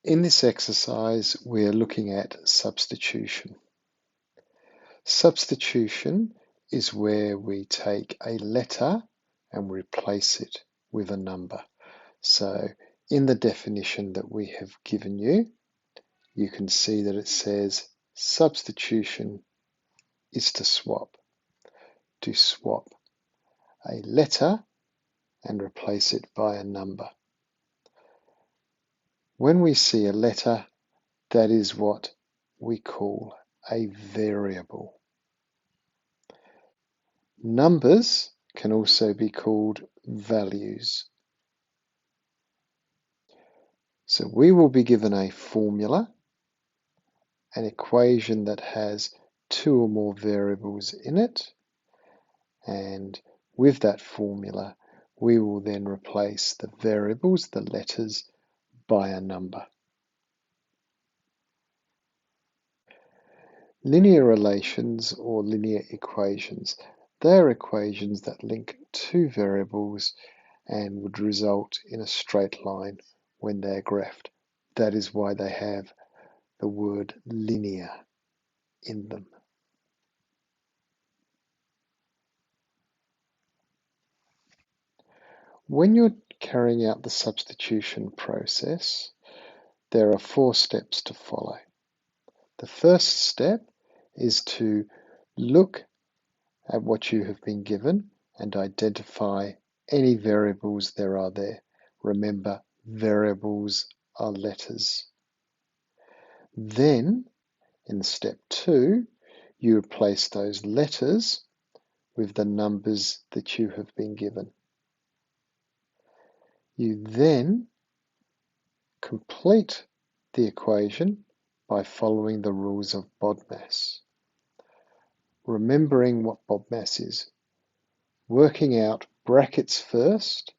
In this exercise, we're looking at substitution. Substitution is where we take a letter and replace it with a number. So in the definition that we have given you, you can see that it says substitution is to swap a letter and replace it by a number. When we see a letter, that is what we call a variable. Numbers can also be called values. So we will be given a formula, an equation that has two or more variables in it, and with that formula we will then replace the variables, the letters, by a number. Linear relations or linear equations, they are equations that link two variables and would result in a straight line when they're graphed. That is why they have the word linear in them. When you're carrying out the substitution process, there are 4 steps to follow. The first step is to look at what you have been given and identify any variables there are there. Remember, variables are letters. Then, in step 2, you replace those letters with the numbers that you have been given. You then complete the equation by following the rules of BODMAS. Remembering what BODMAS is, working out brackets first,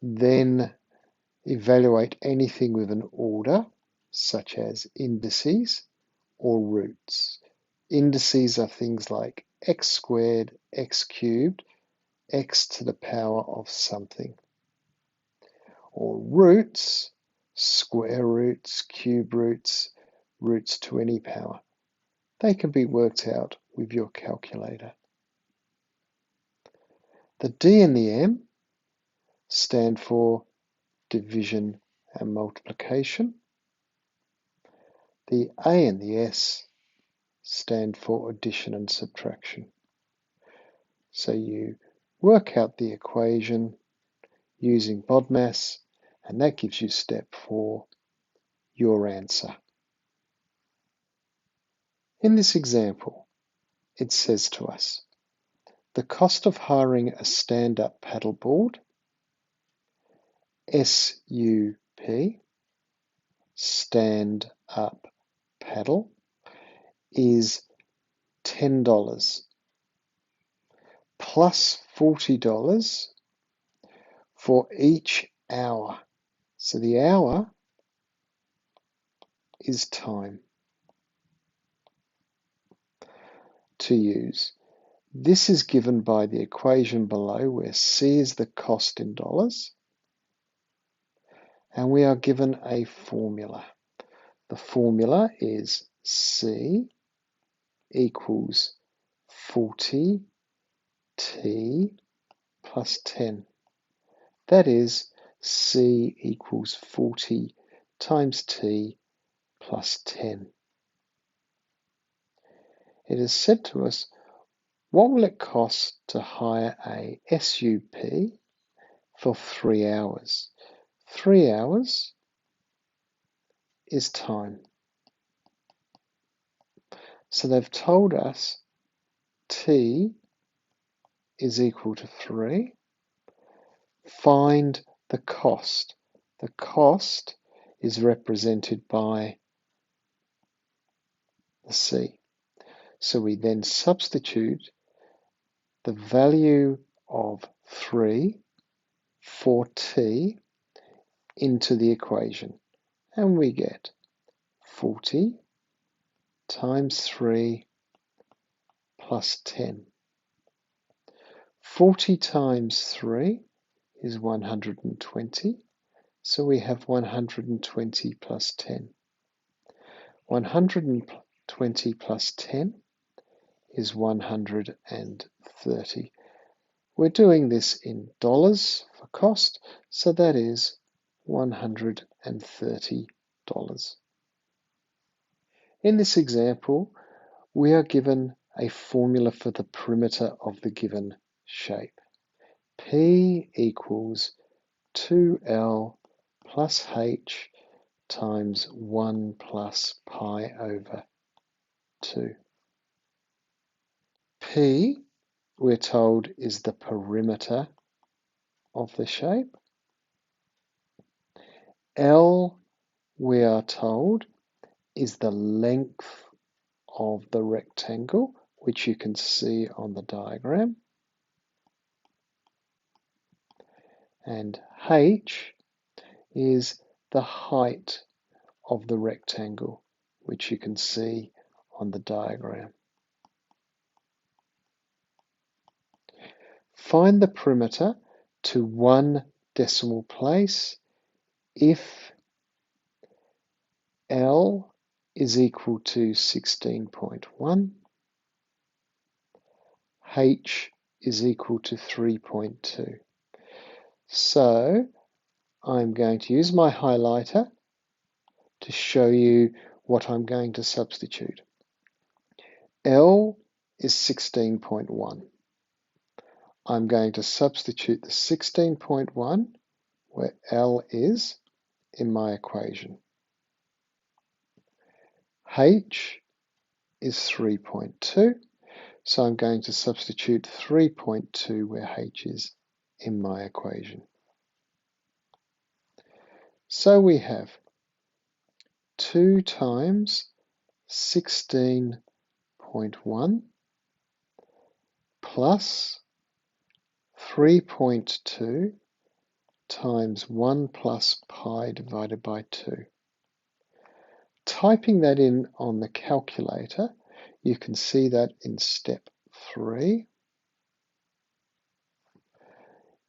then evaluate anything with an order, such as indices or roots. Indices are things like x squared, x cubed, x to the power of something. Or roots, square roots, cube roots, roots to any power. They can be worked out with your calculator. The D and the M stand for division and multiplication. The A and the S stand for addition and subtraction. So you work out the equation using BODMAS, and that gives you step 4, your answer. In this example, it says to us, the cost of hiring a stand-up paddleboard, SUP, stand-up paddle, is $10 plus $40 for each hour. So the hour is time to use. This is given by the equation below, where C is the cost in dollars, and we are given a formula. The formula is C equals 40 T plus 10. That is, C equals 40 times T plus 10. It is said to us, what will it cost to hire a SUP for 3 hours? 3 hours is time. So they've told us T is equal to 3. Find the cost. The cost is represented by the C. So we then substitute the value of 3 for T into the equation, and we get 40 times 3 plus 10. 40 times 3 is 120. So we have 120 plus 10. 120 plus 10 is 130. We're doing this in dollars for cost, so that is $130. In this example, we are given a formula for the perimeter of the given shape. P equals 2L plus H times 1 plus pi over 2. P, we're told, is the perimeter of the shape. L, we are told, is the length of the rectangle, which you can see on the diagram. And H is the height of the rectangle, which you can see on the diagram. Find the perimeter to one decimal place if L is equal to 16.1, H is equal to 3.2. So I'm going to use my highlighter to show you what I'm going to substitute. L is 16.1. I'm going to substitute the 16.1 where L is in my equation. H is 3.2, so I'm going to substitute 3.2 where H is in my equation. So we have 2 times 16.1 plus 3.2 times 1 plus pi divided by 2. Typing that in on the calculator, you can see that in step 3,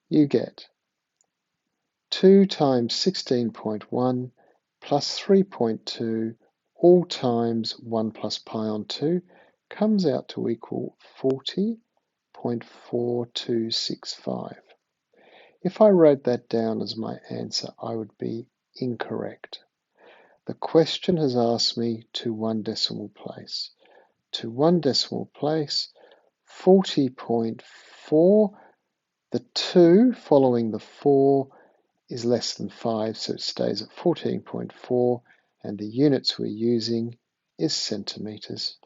you get 2 times 16.1 plus 3.2 all times 1 plus pi on 2 comes out to equal 40.4265. If I wrote that down as my answer, I would be incorrect. The question has asked me to one decimal place. To one decimal place, 40.4, the 2 following the 4 is less than 5, so it stays at 14.4, and the units we're using is centimetres.